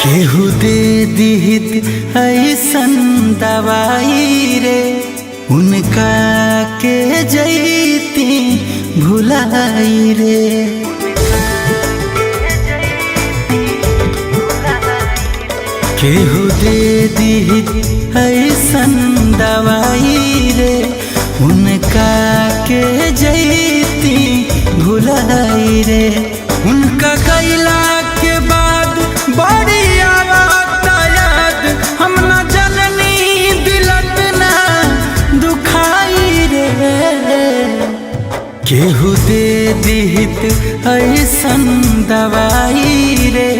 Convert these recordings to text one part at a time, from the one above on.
केहू दे दिहित ऐसन दवाई रे, उनका के जैती भुलाई रे। केहू दे दिहित ऐसन दवाई रे, उनका के जैती भुलाई रे। उनका गैला के बाद बड़ी आवत याद, हम न जननी दिलत ना दुखाई रे। केहू दे दिहित ऐसन दवाई रे,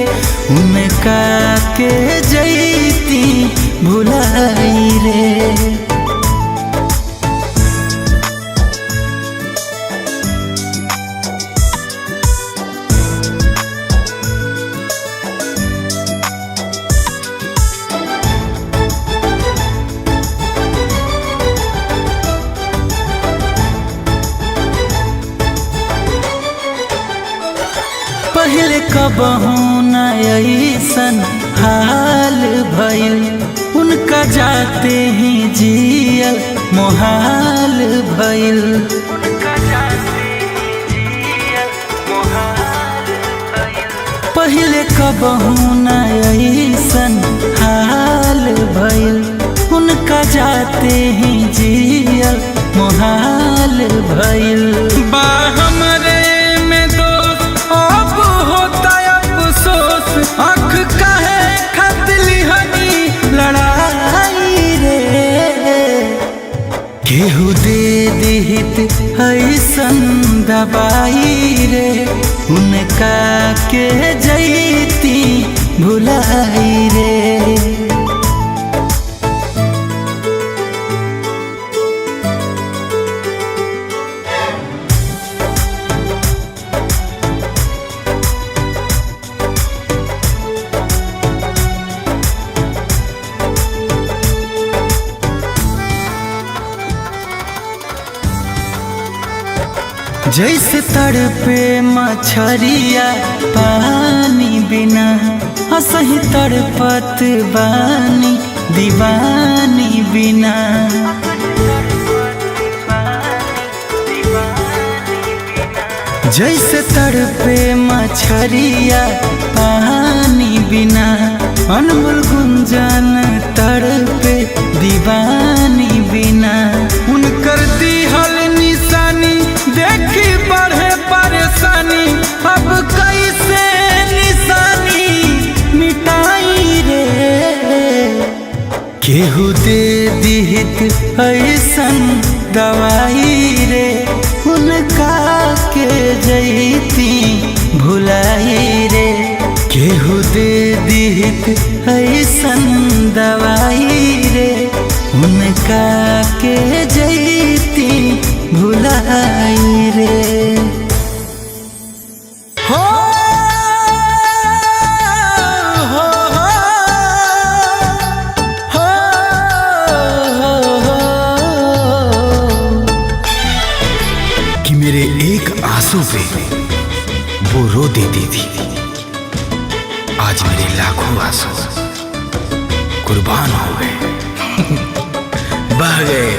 उनका के जैती भुलाई रे। पहले कबहू न ऐसन हाल भइल, उनका जाते ही जियल मोहाल भइल। पहले कबहू न ऐसन हाल भइल, उनका जाते ही जियल मोहाल भइल। बा हमरे में दोस्त अब होता अफसोस, आँख काहे खतली हनी लड़ाई रे। केहू दे दिहित ऐसन दवाई रे, उनका के जैती भुलाई रे। जैसे तड़पे मछरिया पानी बिना, असही तड़पत बानी दीवानी बिना। जैसे तड़पे मछरिया पानी बिना, अनमोल गुंजन तड़पे दीवानी बिना। उनकर दिहल निशानी देखी बढ़े परेशानी, अब कैसे निशानी मिटाई रे। केहू दे दिहित ऐसन दवाई रे, उनका के जैती भुलाई रे। केहू दे दिहित ऐसन दवाई रे, उनका के जैती भुलाई रे। हो हो हो हो कि मेरे एक आंसू पे वो रो देती थी, आज मेरे लाखों आंसू कुर्बान हो गए, बह गए।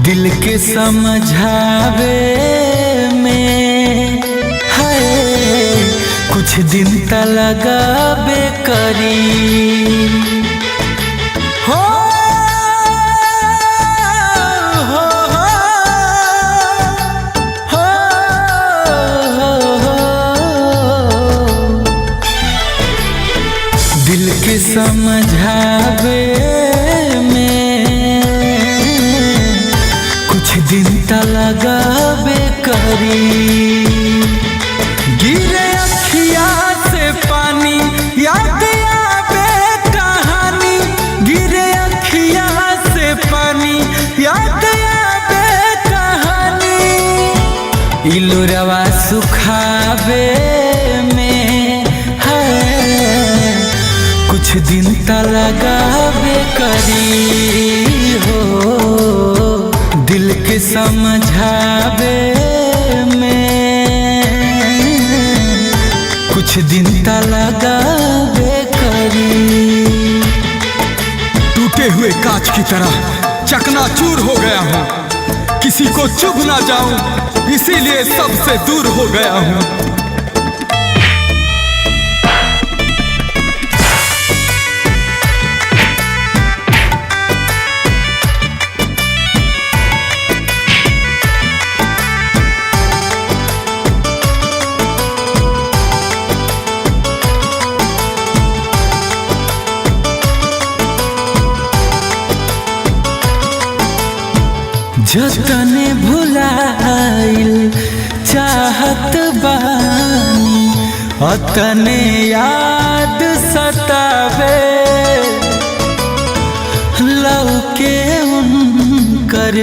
दिल के समझावे में है कुछ दिन त लगाबे करी। हो हो हो हो दिल के समझावे दिन त लगाबे करी। गिरे अखिया से पानी याद आवे कहानी, गिरे अखिया से पानी याद आवे लगावे करी हो, दिल के समझावे में कुछ दिन ता लगावे करी। टूटे हुए कांच की तरह चकनाचूर हो गया हूँ, किसी को चुभ ना जाऊं इसीलिए सबसे दूर हो गया हूँ। जतने भुलाइल चाहत बानी, अतने याद सतावे। लौके उनकर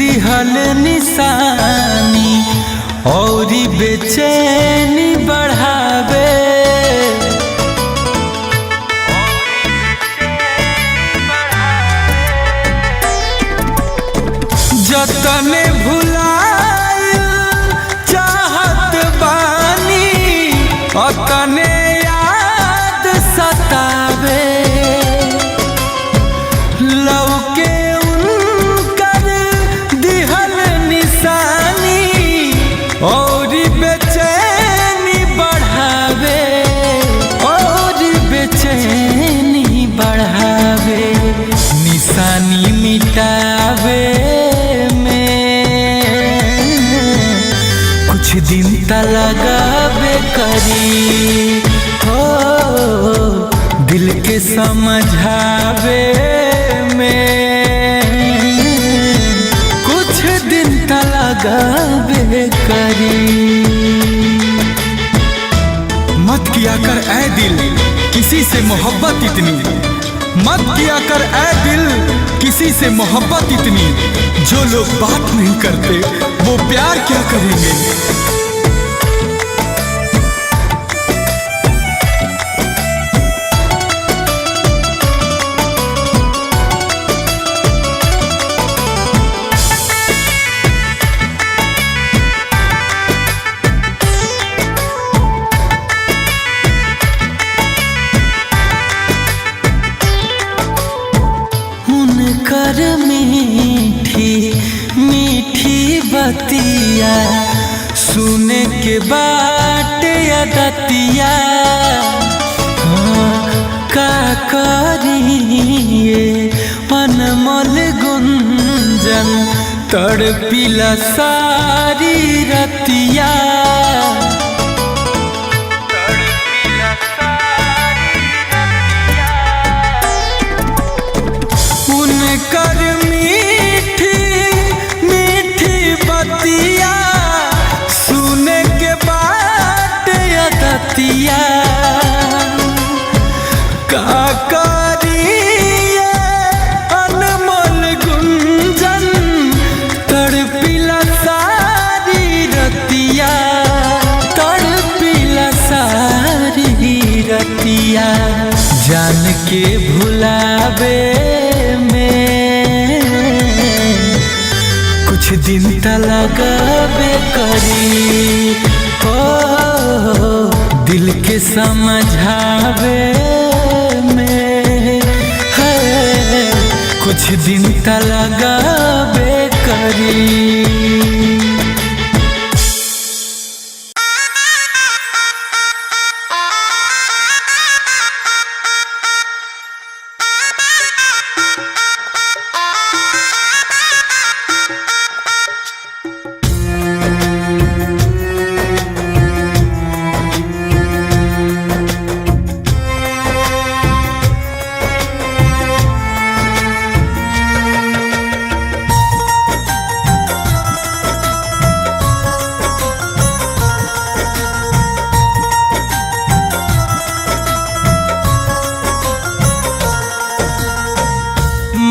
दिहल निशानी औरी बेचैनी बढ़ावे। जतने भुलाइल चाहत बानी, अतने याद सतावे। लौके उनकर दिहल निशानी और बेचैनी बढ़ावे, और बेचैनी बढ़ावे। निशानी मिटावे कुछ दिन ता लगावे करी हो, दिल के समझावे में कुछ दिन ता लगावे करी। मत किया कर ऐ दिल किसी से मोहब्बत इतनी, मत किया कर ऐ दिल किसी से मोहब्बत इतनी। जो लोग बात नहीं करते वो प्यार क्या करेंगे। कर मीठी मीठी बतिया सुने के बाट अदतिया। का करिए अनमोल गुंजन तड़पिला सारी रतिया। कर मीठी मीठी बतिया सुने के बाद अदतिया। का करिए अनमोल गुंजन तड़पिला सारी रतिया, तड़पिला सारी रतिया। जान के भुलावे कुछ दिन ता लगावे करी हो, दिल के समझावे में कुछ दिन ता लगावे करी।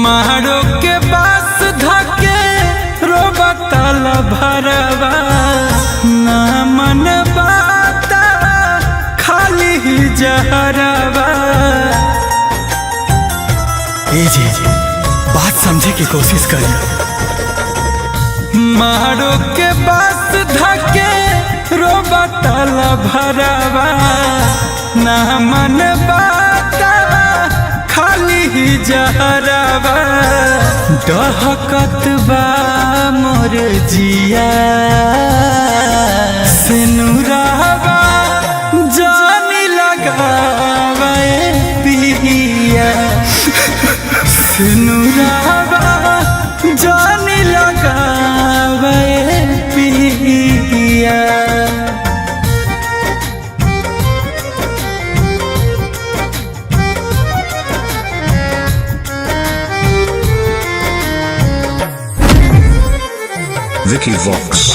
मारो के पास धके रोबतल भरवा, ना मन बाता खाली जहरवा। की कोशिश करी। मारो के बात धके रोबा ताला भरावा ना मन बाता खाली ही जहरावा डहकत बा मोर जिया सिनुरावा जानी लगावा पिया सिनुरावा जानी लगावा पिया। Vicky Vox.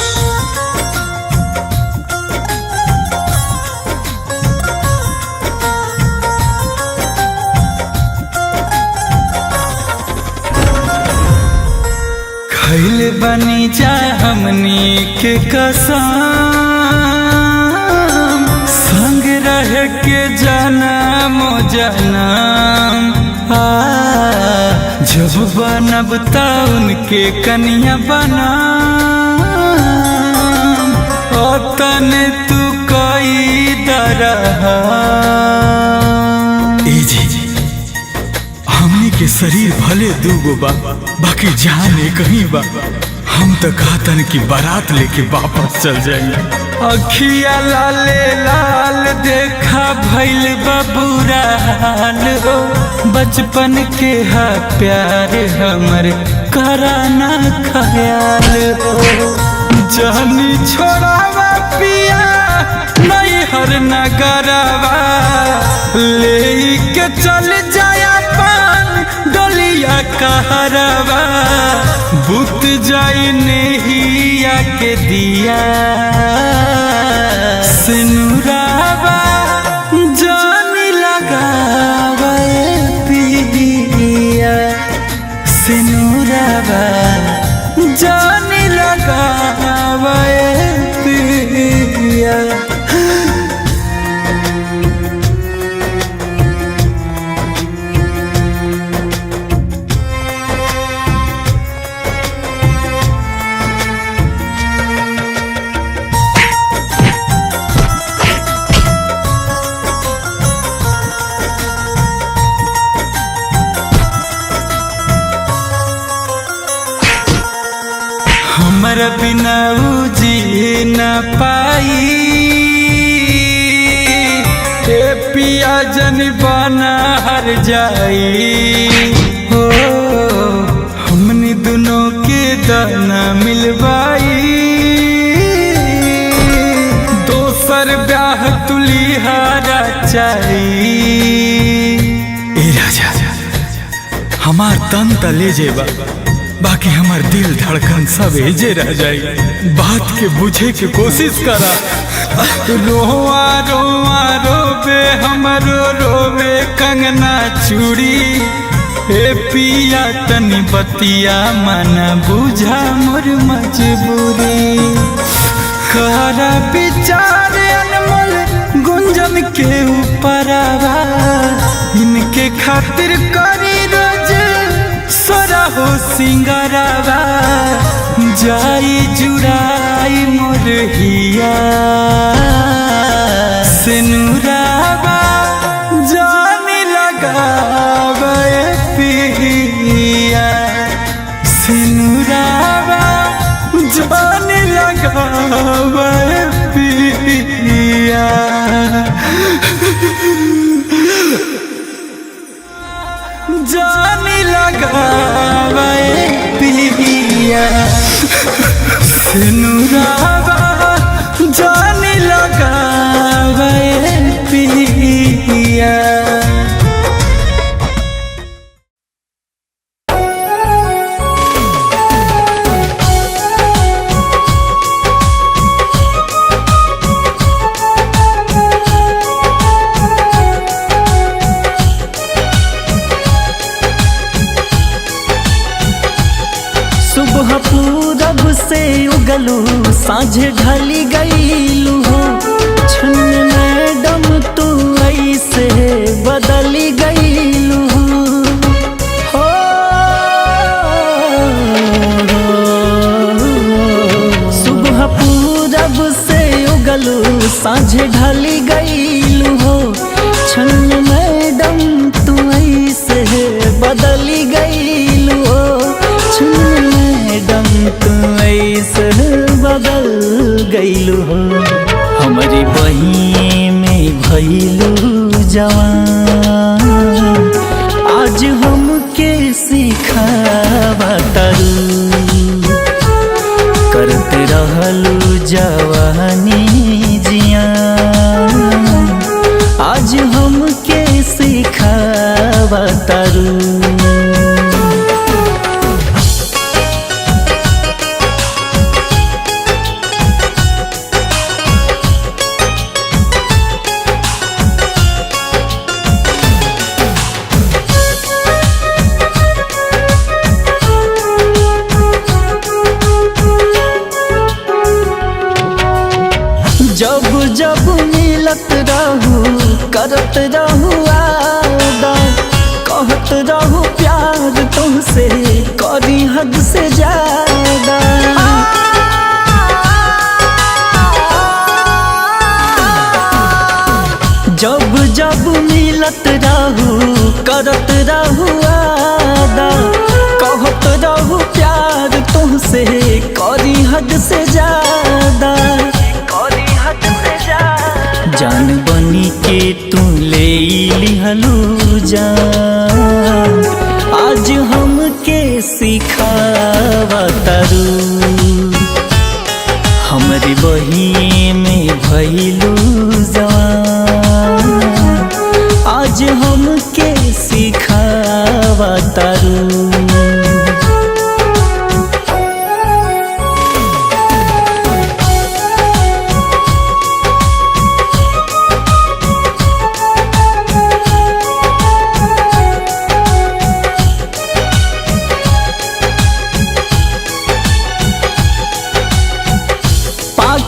खैले बनी जा हमनी के कसम संग रह के जनम जनम जब बनब त उनके कन्या बना तन तू कई दरहा। हमनी के शरीर भले दूगो बा बाकी जान एक ही बा। हम तो कहतन कि बारात लेके वापस चल जाएंगे। अखिया लाले लाल देखा भइल बबूरा हाल हो बचपन के हा प्यार हमर कराना ख्याल हो जानी छोड़ावा पिया नहीं हर नगरवा ले के चल जाया डोलिया कहरवा बुत जाई नेहिया के दिया सिनुरावा जानी लगावा पिया सिनुरावा जानी लगावा पिया। हमर बिना जी न पाई पिया जन बना हर जाई हो हमनी दोनों के दाना मिलवाई दोसर ब्याह तुलिहारा चाही। ए राजा हमार तन तले जेबा बाकी हमार दिल धड़कन सब एजे रह जाई। बात के बुझे के कोशिश करा। रोआ रोआ रोबे हमरो रोबे कंगना चूड़ी ए पिया तनी बतिया मना बुझा मोर मजबूरी करा विचार अनमोल गुंजन के ऊपरवा इनके खातिर करी रोज सोरा हो सिंगारवा जाई जुड़ाई मोर हिया सिनुरावा जानी लगावा पिया सिनुरावा जानी लगावा पिया जानी लगावा पिया सिनुरावा जानी लगावा पिया। सुबह पूरब से उगलू साँझ ढली गईलू हो छन मैडम तू ऐसे बदली गईलू हो तू ऐसे बदल गईलू हो, हमारी बही में भइलू जवान। आज हमके सिखावा तारू, करते रहलू जवानी जियान। आज हमके सिखावा तारू। जब जब मिलत रहू करत रहू वादा, कहत रहू प्यार तुमसे करी हद से ज्यादा। जब जब मिलत रहू करत रहू वादा, कहत रहू प्यार तुमसे करी हद से ज्यादा। जान बनी के तू ले लिहलू जान। आज हमके सिखावा तारू, हमरी बही में भइलू जवान। आज हमके सिखावा तारू।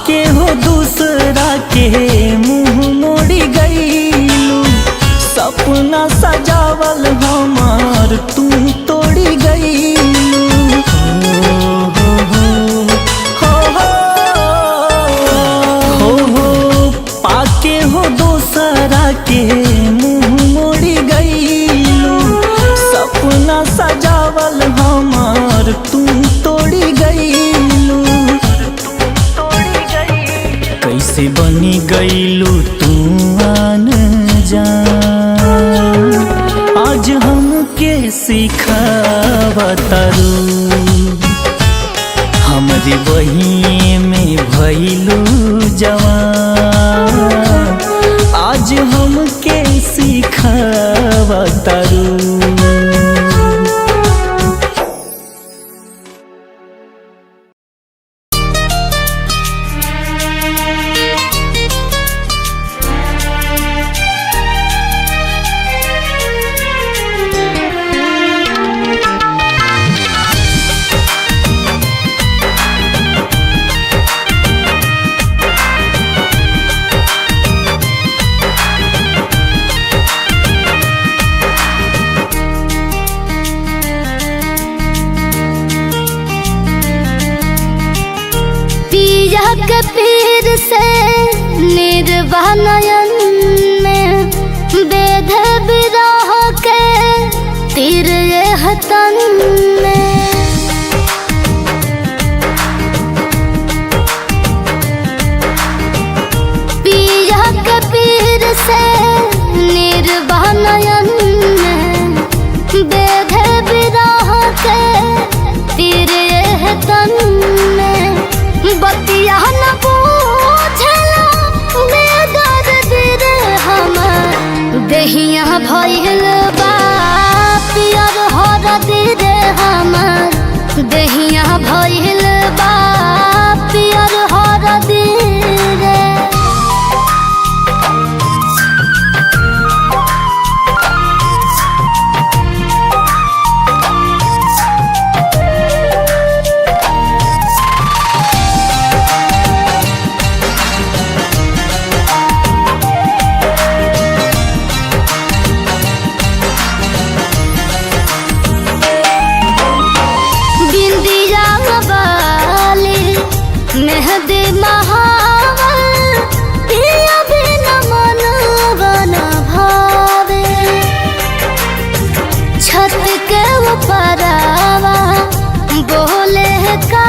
के हो दूसरा के मुँह मोड़ी गईलू, सपना सजावल हमार तू तोड़ी गईलू। हो पाके हो दूसरा के मुँह मोड़ी गईलू, सपना सजावल हमार तू तोड़ी गईलू। कैसे बनी गईलू तू आन जान। आज हमके सिखावा तारू, हमारी बही में भइलू जवान। आज हमके सिखावा तारू। के पीर से निर्वाह नयन में बेध बिरह के तीर हतन में। पिया के पीर से निर्वाह नयन में बेध बिरह के तीर हतन में। बतिया न पूछला बेदर्द रे हमर देहिया भइल बा पियर हरद रे हमर देहिया भइल बा पियर हरद रे। मेहदी महावर पिया बिन मन बना भावे। छत के ऊपर बोले का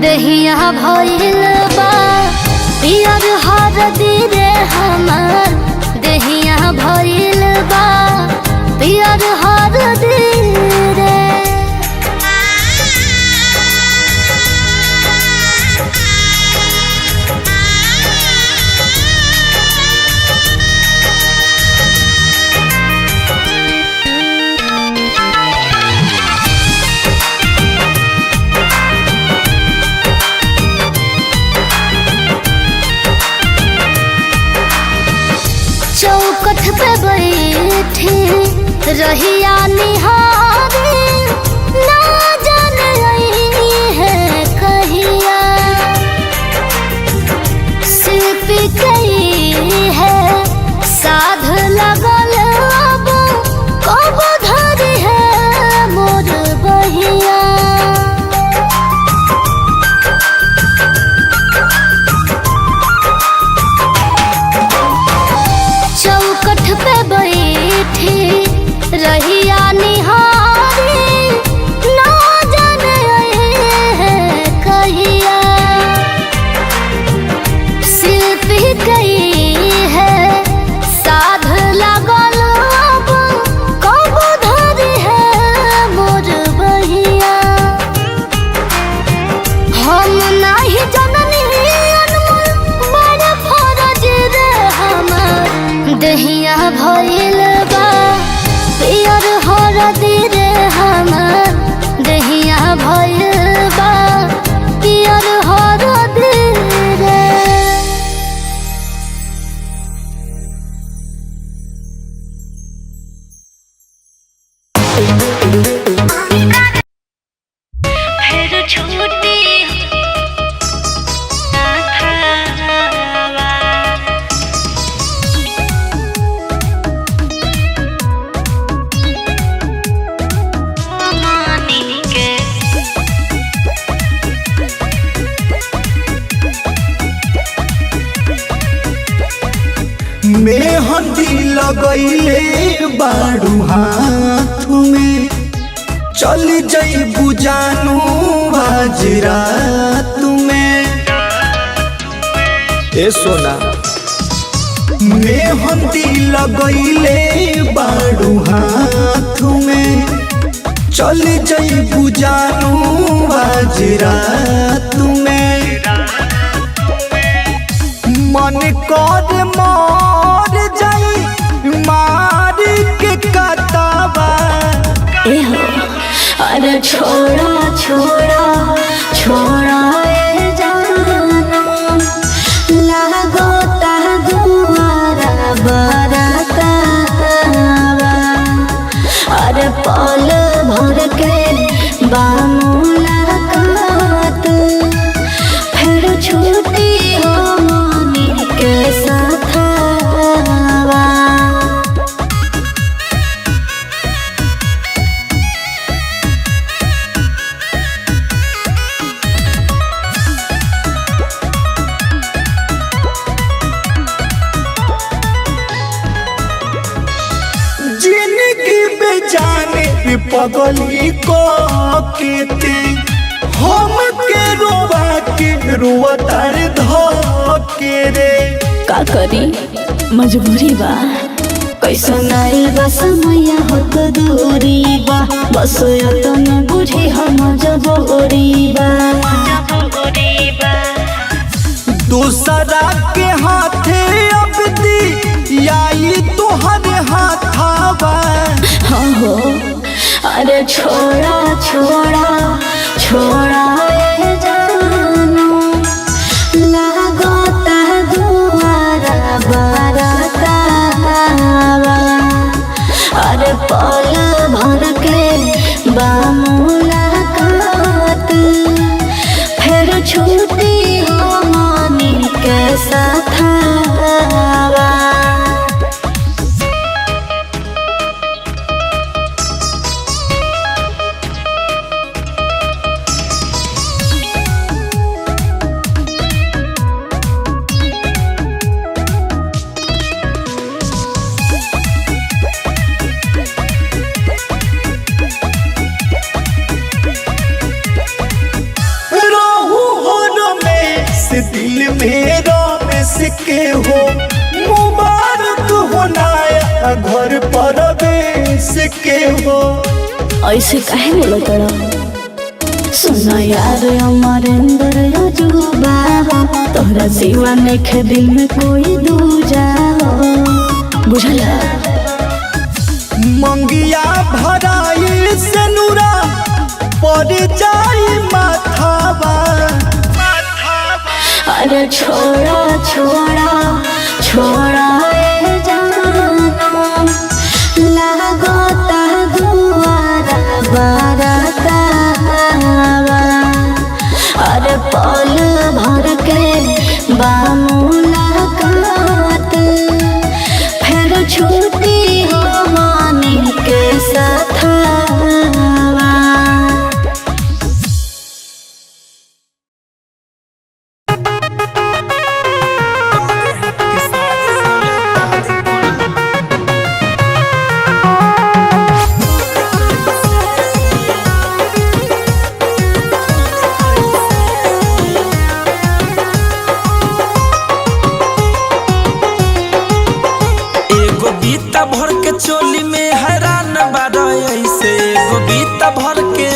दहिया भइल बा पियर हरदी रे हमार दहिया भइल बा पियर हरदी रे। चौकठ पे बैठी रहिया निहारी ना जाने है कहिया शिल्पी कई है साध लगल अब कब धरी है मोर बहिया। चौकठ पे बैठी रहिया निहारी ना जाने है कहिया शिल्पी गई है साध लगल अब कब धरी है मोर बहिया। हम नहीं जननी अनमोल बड़ फरज रे हमार दहिया भइल बा पियर हरदी रे हमार दहिया भइल बा पियर हरदी रे। फिर छूटी मेहंदी लगैले बारू हाथ में चल जइबू जानू आज रात में। ए सोना मेहंदी लगैले बारू हाथ में चल जइबू जानू आज रात में। मन कर मार जाई मार के कतावा एहो अरे छोड़ा छोड़ा छोड़ा ए जाना लागो ता दुआरा बरतावा अरे पल भर के बामुलाकात फिर छूटी हो मनी के साथवा। जिंदगी बेजाने पगली को केते हम के रोवा के रोवा तार धोके रे। का करी मजबूरी बा कैसन आइल बा समय होत दूरी बा बस यतन बुझी हम जबोरी बा। दूसरा के हाथे अब दी आई तोहरे हाथावा। हाँ हो अरे छोड़ा छोड़ा छोड़ा ए जानो लागो ता दुआरा बरतावा अरे पल भर के बामुलाकात फिर छूटी हो मनी के साथवा। मेरा मिस के हो मुबारक हो नया घर पर बेस के हो। ऐसे काहे बोला तड़ा सुना यार अमरेंद्र अजूबा हो तोहरा सिवा नेखे दिल में कोई दूजा हो बुझला। मंगिया भराई से नूरा पड़ जाई माथावा। अरे छोड़ा छोड़ा छोड़ा ए जाना लागता दुआरा बाराता। अरे पल भर के बामुलाकात फिर छुट्टी हो मानी के साथ। भर के चोली में हैरान बारा ऐसे गोबीता भर के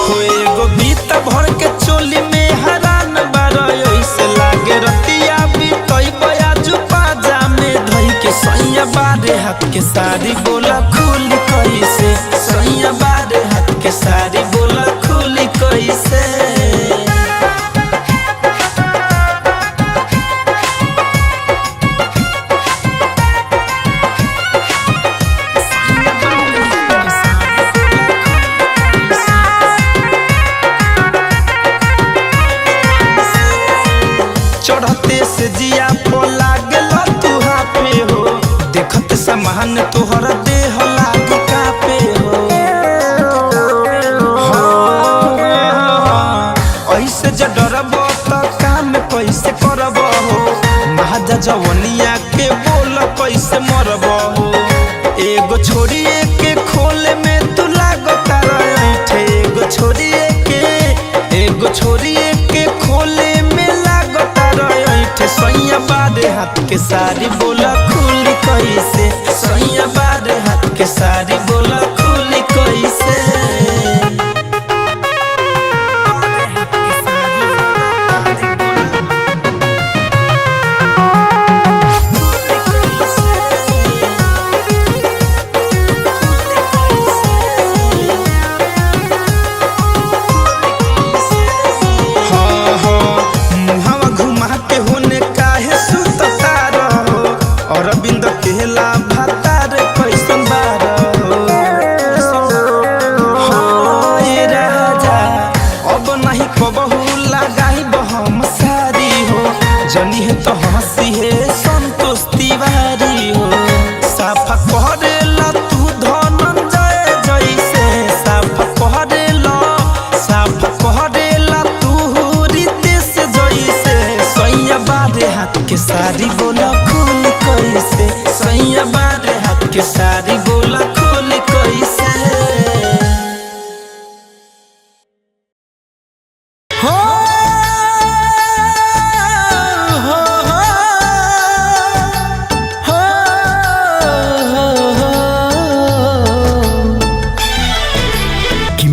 हो एगो बीता भर के चोली में हैरान बारा ऐसे लागे रतिया बीतई बयाजू पाजा में धई के सैया बारे हाथ के सारी बोला खुली कैसे सैया बारे हाथ के सारी बोला खुली कैसे। जिया पोला गेला तू हाफे हो देखत समान तोहर देह लाग कापे हो। ऐसे ज डरब त काम कैसे करब हो महाजा जवनिया के बोल कैसे मरब हो। एगो छोड़िए के खोले में तू लागता रहे एगो छोड़िए के खोले में लागता रहे सैया बारे हाथ के सारी बोला खुली कैसे सैया बारे हाथ के सारी बोला खुली कैसे। जनी है तो हंसी है संतोष तिवारी हो साफा करेला तू धनंजय जैसे साफा करेला तू रितेश जैसे सैया बारे हाथ के सारी बोला खुली कैसे सैया बारे हाथ के सारी बोला खुली कैसे।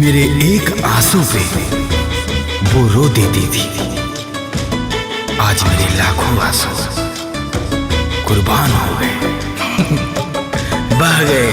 मेरे एक आंसू पे वो रो देती थी आज मेरे लाखों आंसू कुर्बान हो गए बह गए।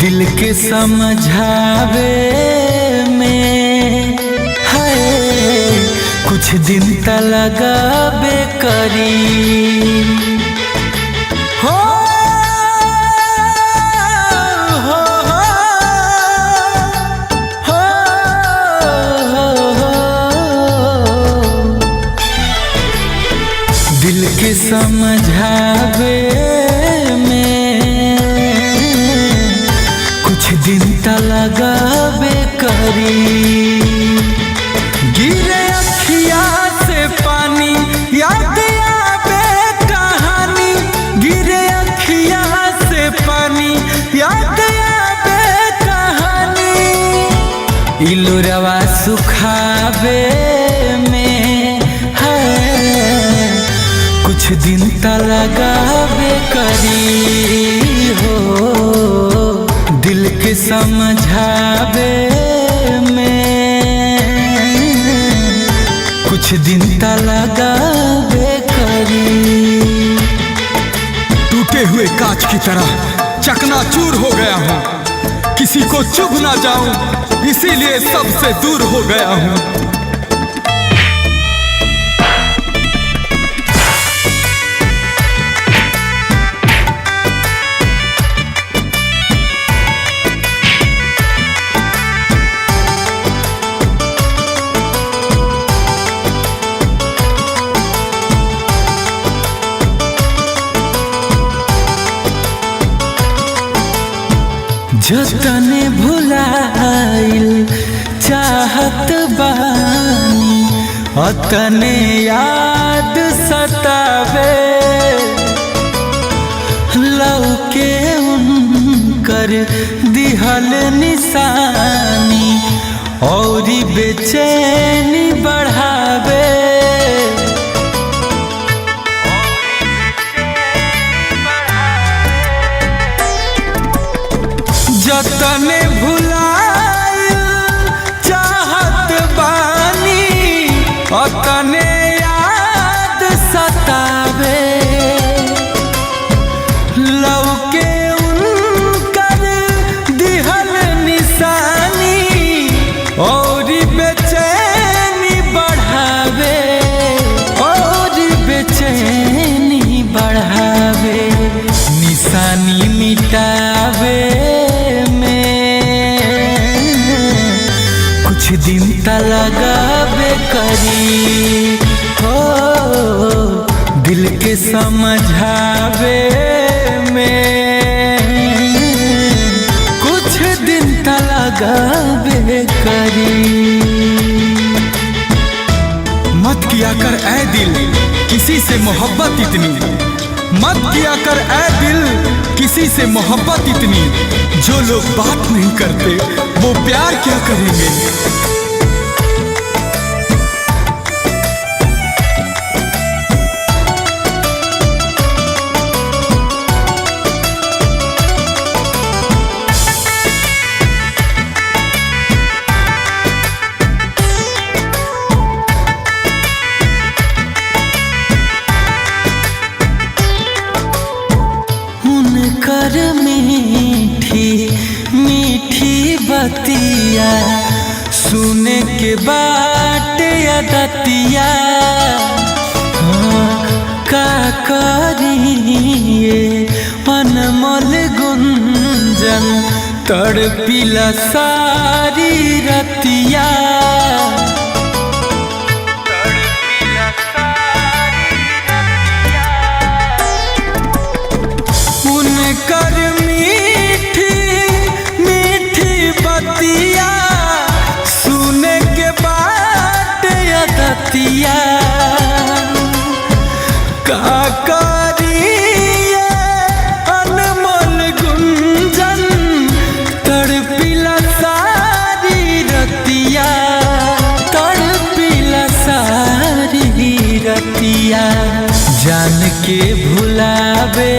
दिल के समझावे में है कुछ दिन त लगाबे करी हो दिल के समझावे में त लगाबे करी। गिरे अखिया से पानी याद आवे कहानी, गिरे अखिया से पानी याद आवे कहानी। इलुरवा सुखावे में है कुछ दिन त लगाबे करी हो, दिल के समझावे में कुछ दिन त लगाबे करी। टूटे हुए कांच की तरह चकनाचूर हो गया हूँ, किसी को चुभ ना जाऊं इसीलिए सबसे दूर हो गया हूँ। जतने भुलाइल चाहत बानी, अतने याद सतावे। लौके उनकर दिहल निशानी औरी बेचैनी बढ़ावे। जतने भुलाइल चाहत बानी, अतने याद सतावे। लौके उनकर दिहल निशानी और बेचैनी बढ़ावे, और बेचैनी बढ़ावे। निशानी मिटावे कुछ दिन त लगाबे करी हो, दिल के समझावे में कुछ दिन त लगाबे करी। मत किया कर ऐ दिल किसी से मोहब्बत इतनी, मत किया कर ऐ दिल किसी से मोहब्बत इतनी। जो लोग बात नहीं करते वो प्यार क्या करेंगे। कर मीठी मीठी बतिया सुने के बाट अदतिया। का करिए अनमोल गुंजन तड़पिला सारी रतिया। कर मीठी मीठी बतिया सुने के बाद अदतिया। का करिए अनमोल गुंजन तड़पिला सारी रतिया, तड़पिला सारी रतिया। जान के भुलावे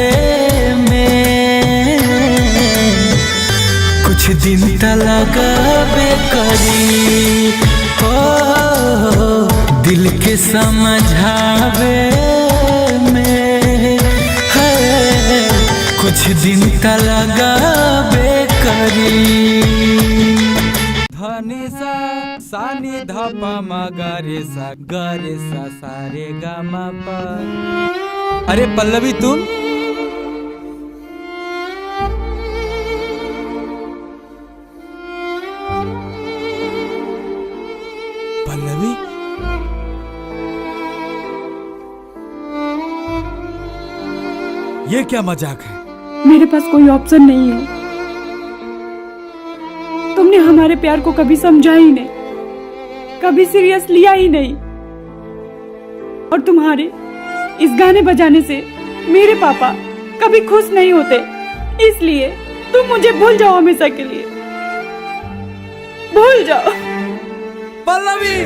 कुछ दिन त लगाबे करी हो, दिल के समझावे में है कुछ दिन त लगाबे करी। धनी सा सानी धपा मा गे सा सारे गा मा पा। अरे पल्लवी तुम पल्लवी ये क्या मजाक है। मेरे पास कोई ऑप्शन नहीं है। हमारे प्यार को कभी समझा ही नहीं, कभी सीरियस लिया ही नहीं। और तुम्हारे इस गाने बजाने से मेरे पापा कभी खुश नहीं होते, इसलिए तुम मुझे भूल जाओ, हमेशा के लिए भूल जाओ। पल्लवी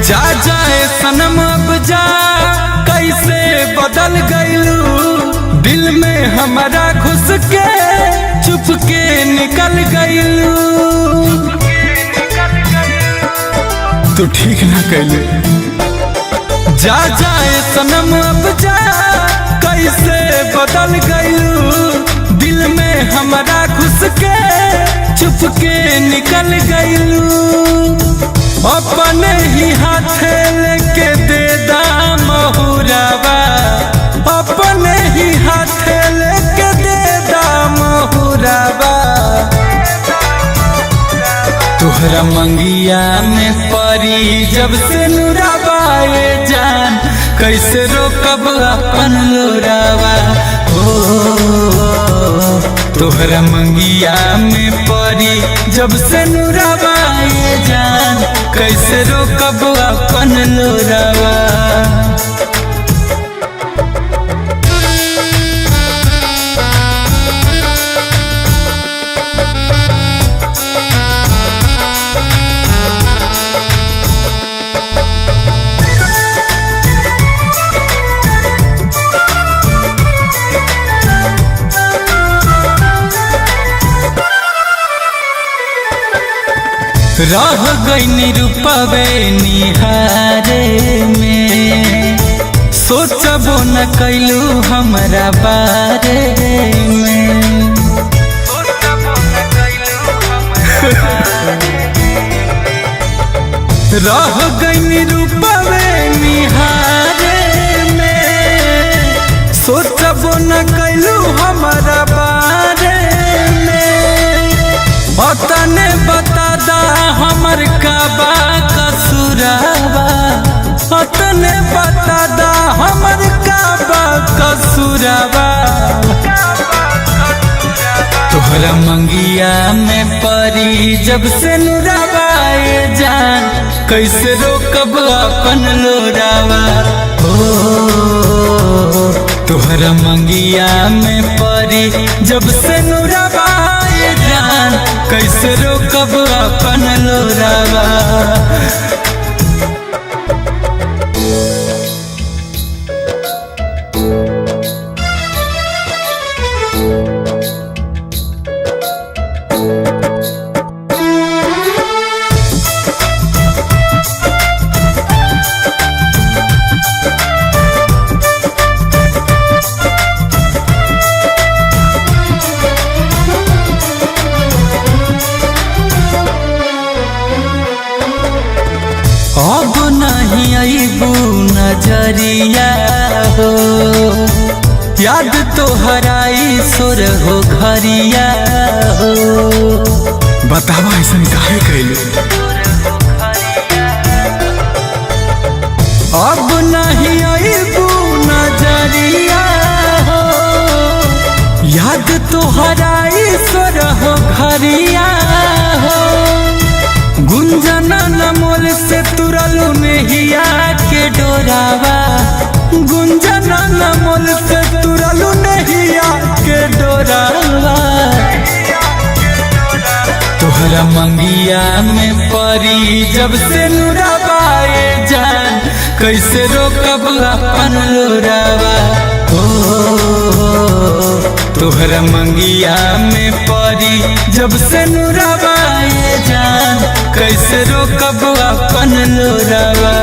जा जाए सनम अब जा, कैसे बदल गईलू, दिल में हमारा घुस के चुप के निकल गईलू। तू ठीक ना कैले, जा जाए सनम अब जा, कैसे बदल गईलू, दिल में हमारा घुस के चुप के निकल गईलू। अपने ही हाथे लेके दे दाम हुरावा, अपने ही हाथे लेके दे दाम हुरावा। तोहरा मंगिया में परी जब से नुरावा ये जान, कैसे रोकब अपन लोरावा। तोहरा मंगिया में परी जब से नुरावा ये जान, कैसे रोकब अपन लोरावा। रह गई रूपवे निहारे में, सोचबो न कैलू हमरा बारे में। रह गई रूपवे निहारे में, सोचबो न कैलू हमरा बारे में। तने बता दा हमर का बा कसूरावा, तने बता दा हमर का बा कसूरावा। तोहरा मंगिया में परी जब से नुरावा ये जान, कैसे रोकब अपन लोरावा। तोहरा मंगिया में परी जब से नुरावा ये जान, कैसे रोकब अपन लोरावा। अब नहीं अबू नजरिया हो, याद तो हराई सुर हो घरिया हो। बतावा ऐसा काहे कैलू, अब नहीं अबू नजरिया हो, याद तो हराई सुर हो घरिया हो। गुंजना न मोल से तुरलू नहिया के डोरावा, गुंजना न मोल से तुरलू नहिया के डोरावा। तोहरा मंगिया में परी जब से नुरावा ये जान, कैसे रोकब अपन लोरावा। तोहरा मंगिया में परी जब से नुरावा ये जान, कैसे रोकब अपन लोरावा।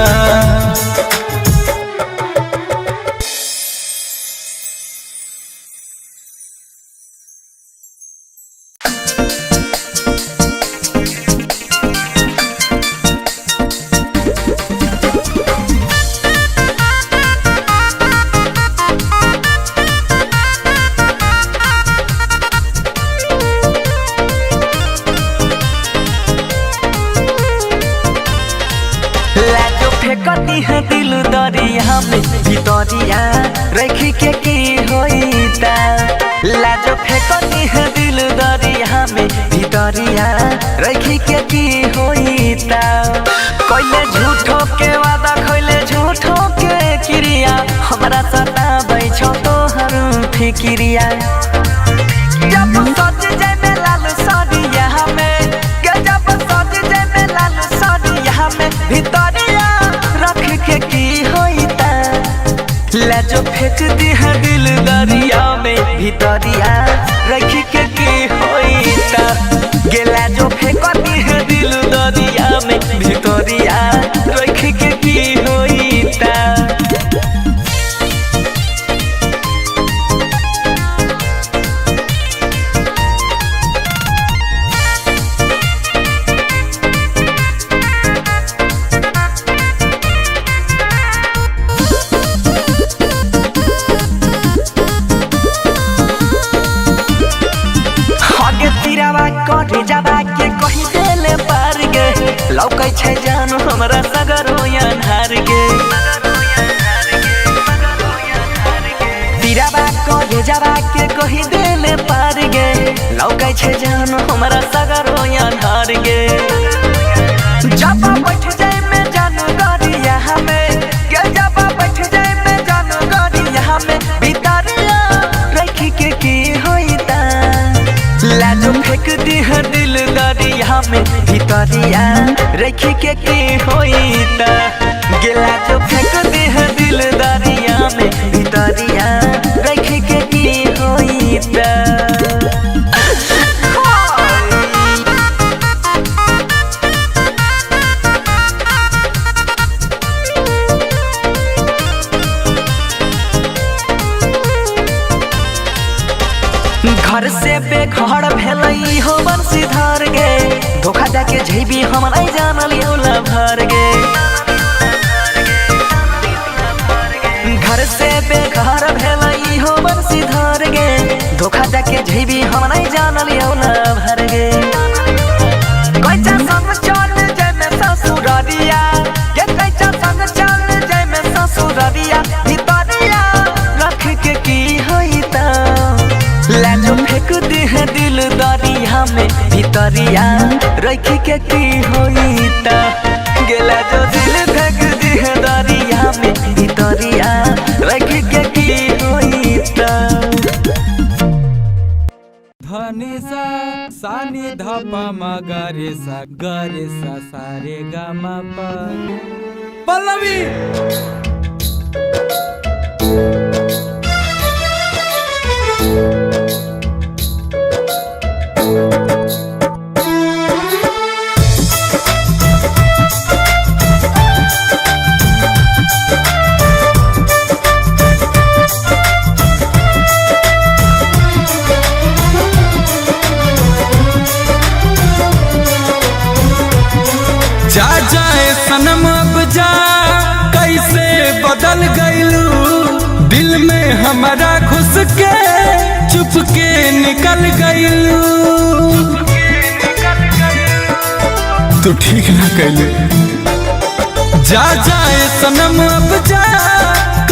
दी है दिल दरिया में भितरिया रखी के की होईता लाजो फेंक दी है दिल दरिया में भितरिया रखी के की होईता कोइले झूठो के वादा खोइले झूठो के क्रिया हमरा सताबै छौ तोहर फिक्रिया जब सज जाए में लाल साड़िया में जब सज जाए में लाल साड़िया में भितरिया रख के की होईता लाजो फेंक दी है दिल दरिया में भितरिया रख के की होईता गेला जो फेंक दी है दिल दरिया में भितरिया रख के की होईता करे जाबा के कही देले पार गे लौकै छै जानो हमरा सगरो यार गे तीराबा करे जाबा के कही देले पार गे लौकै छै जानो हमरा सगरो यार गे जाबा बैठ जाए में जानो गरिया हमें के जाबा बैठ जाए में जानो गरिया हमें भितरिया रख के की होईता लाजो फेंक दी है दिल दरिया में भितरिया रख के की होईता गेला जो फेंक दी है दिल दरिया में भितरिया रख के की होईता घर से बेघर भेलई हो बंसीधर गे धोखा जाके झेबी हम नहीं जानल योला भर गे घर से बेघर भेलई हो बंसीधर गे धोखा जाके झेबी हम नहीं जानल योला भर गे कैचा संग चल जाए में ससुररिया के कैचा संग चल जाए में ससुररिया भितरिया रख के की होईता लाजो फेंक दी है दिल दरिया में भितरिया रख के की होईता गेला जो दिल फेंक दी है दरिया में भितरिया रख के की होईता धनी सा सानी धपा मा गरे सा सारे गा मा पा पल्लवी जा जाए सनम अब जा कैसे बदल गईलू दिल में हमारा घुस के चुप के निकल गईलू तो ठीक ना कैलू जा जाए सनम अब जा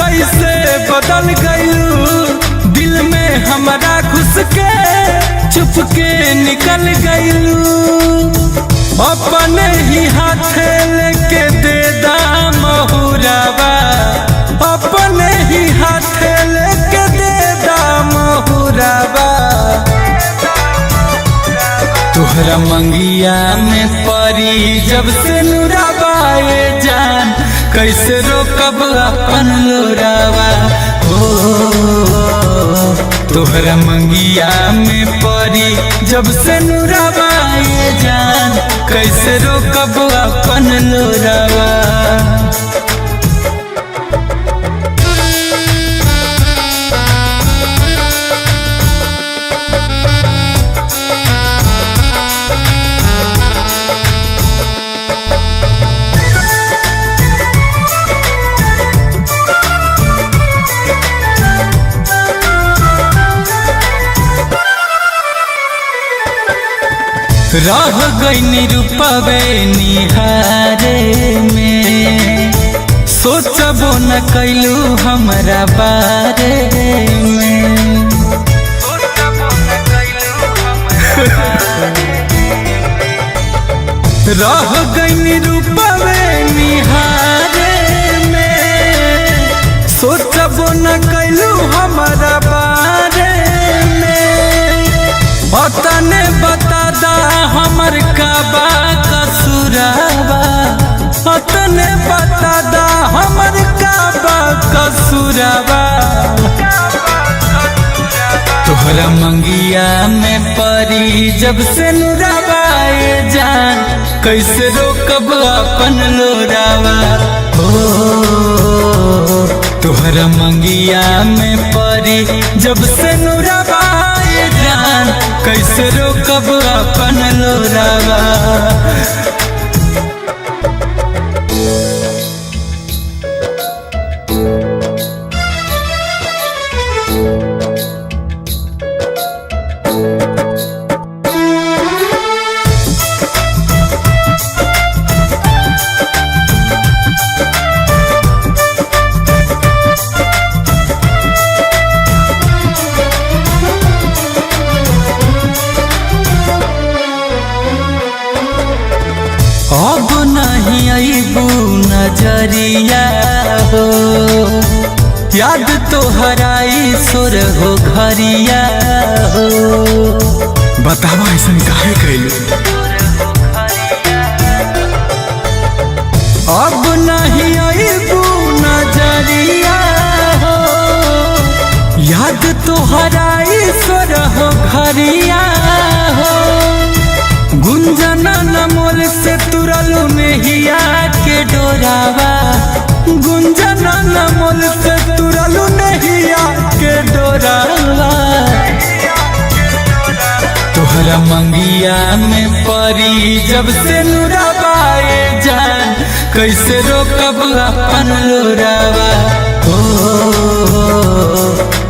कैसे बदल गईलू दिल में हमारा घुस के चुप के निकल गईलू अपने ही हाथ लेके दे दाम हुरावा अपने ही हाथ लेके दे दाम हुरावा तोहरा मंगिया में परी जब से नुरावा ये जान कैसे रोकब अपन लोरावा तोहरा मंगिया में परी जब से नुरावा ये जान कैसे रोकब अपन लोरावा रह गई रूपवे निहारे में सोचबो न कैलू हमरा बारे में। रह गई रूपवे निहारे में, सोचबो न कैलू हमरा बारे में। तने बता दा हमर काबा कसूराबा, तने बता दा हमर काबा कसूराबा। तोहरा मंगिया में परी जब से नुराबाए जान, कैसे रोकब अपन लोरावा हो। तोहरा मंगिया में परी जब से नुराबाए जान, कैसे रोकब अपन लोरावा। अब नहीं अबू नजरिया हो, याद तो हराई सुर हो घरिया हो। बतावा ऐसा काहे कैलू? अब नहीं अबू नजरिया हो, याद तो हराई सुर हो घरिया हो। गुंजना न मोल से तुरलू नहिया के डोरावा, गुंजना न मोल से तुरलू नहिया के डोरावा। तोहरा मंगिया में परी जब से नुराबाए जान, कैसे रोकब अपन लोरावा हो।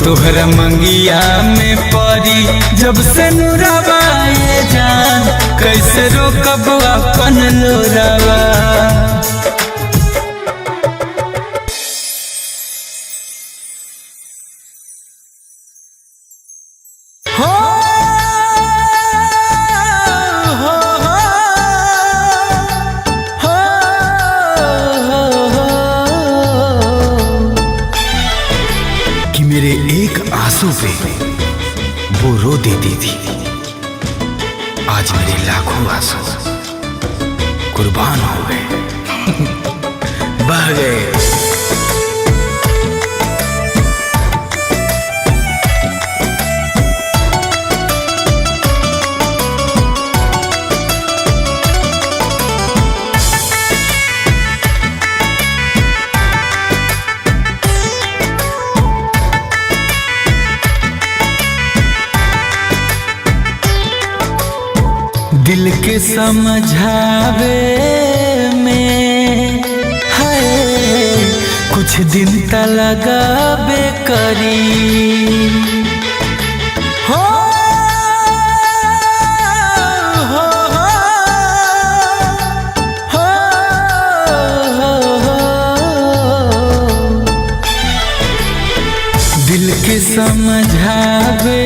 तोहरा मंगिया में परी जब से नुराबाए जान, कैसे रोकब अपन लोरावा। कि मेरे एक आंसू पे वो रो देती थी, आज मेरे लाखों आंसू कुर्बान हो गए, बह गए। दिल के समझावे में है कुछ दिन त लगाबे करी हो, हो, हो, हो। दिल के समझावे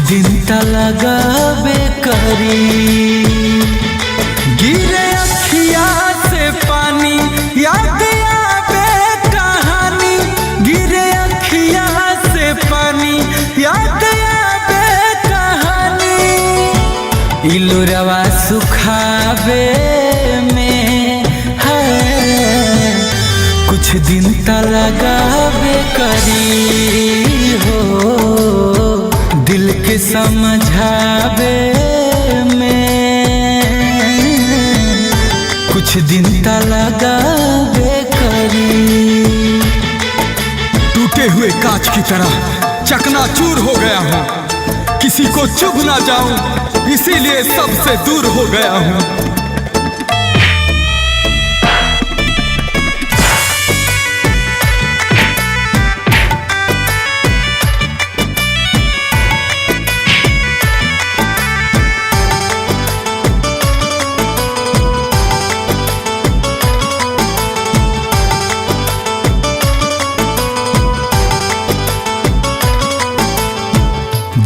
दिन त लगाबे करी। गिरे अखिया से पानी याद आवे कहानी, गिरे अखिया से पानी याद आवे कहानी। इलोरवा सुखावे में है कुछ दिन त लगाबे करी हो। दिल के समझावे में कुछ दिन त लगाबे करी। टूटे हुए कांच की तरह चकनाचूर हो गया हूँ, किसी को चुभ ना जाऊं इसीलिए सबसे दूर हो गया हूँ।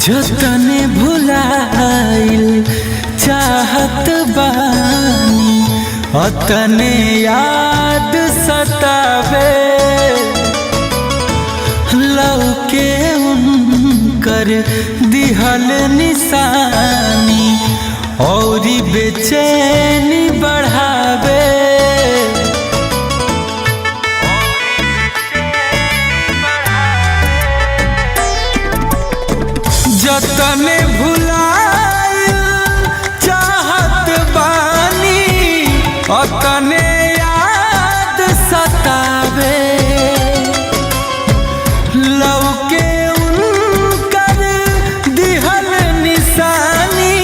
जतने भुलाइल चाहत बानी अतने याद सतावे लौके उनकर दिहल निशानी और बेचैनी बढ़ावे जतने भुलाइल चाहत बानी अतने याद सतावे लौके उनकर दिहल निशानी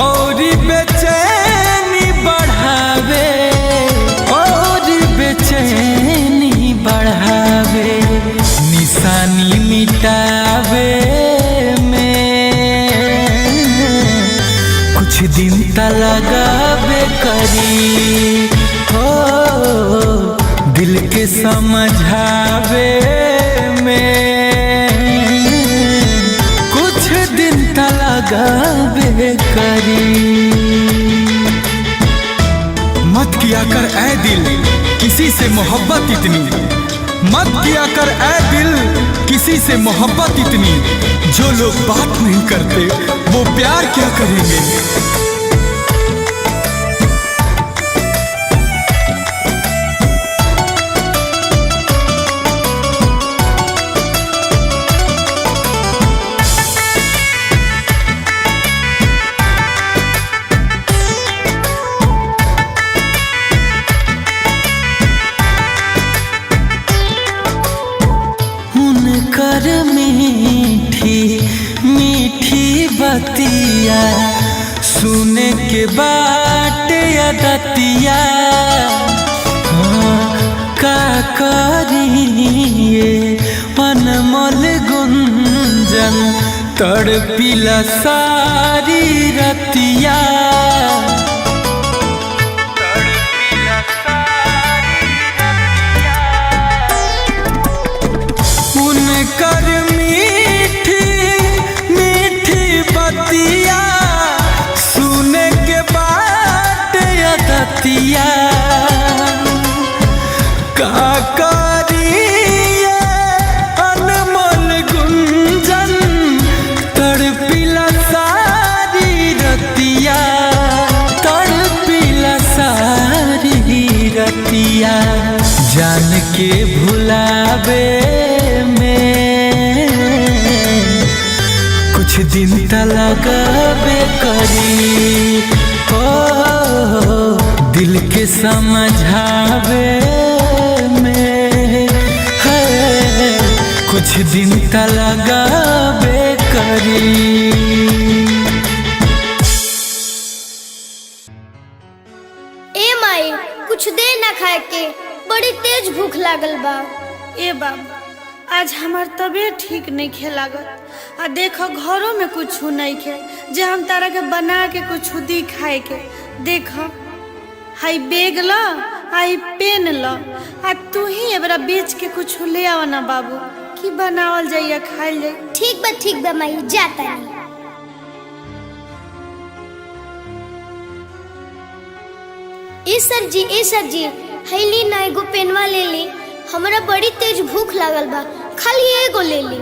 और बेचैनी बढ़ावे और बेचैनी बढ़ावे निशानी मिटावे कुछ दिन लगावे करी हो दिल के समझावे में कुछ दिन लगावे करी। मत किया कर ऐ दिल किसी से मोहब्बत इतनी, मत किया कर ऐ दिल किसी से मोहब्बत इतनी, जो लोग बात नहीं करते वो प्यार क्या करेंगे। कर मीठी मीठी बतिया सुने के बाट दतिया का करिए अनमोल गुंजन तड़पिला सारी रतिया कर मीठी मीठी बतिया सुने के बाद दतिया का करिए अनमोल गुंजन तड़पिला सारी रतिया तड़पिला सारी रतिया जान के भुलावे कुछ दिन लगावे करी हो दिल के समझावे में है कुछ दिन लगावे करी। ए माई कुछ दे ना खाए के बड़ी तेज भूख लागल बा। ए बाबू आज हमार तबीयत ठीक नहीं खे लागत आ देखो घरों में कुछ नहीं खे जे हम तारा के बना के कुछ दी खाए के देखो हाई बेग ला आई पेन ला आ तू ही एबरा बेच के कुछ ले आवा ना बाबू की बनावल जाइए खाइल जाए। ठीक बा माई जाता नहीं। ए सर जी हैली ना एगो पेनवा ले ली हमरा बड़ी तेज भूख लागल बा खाली एगो ले ली।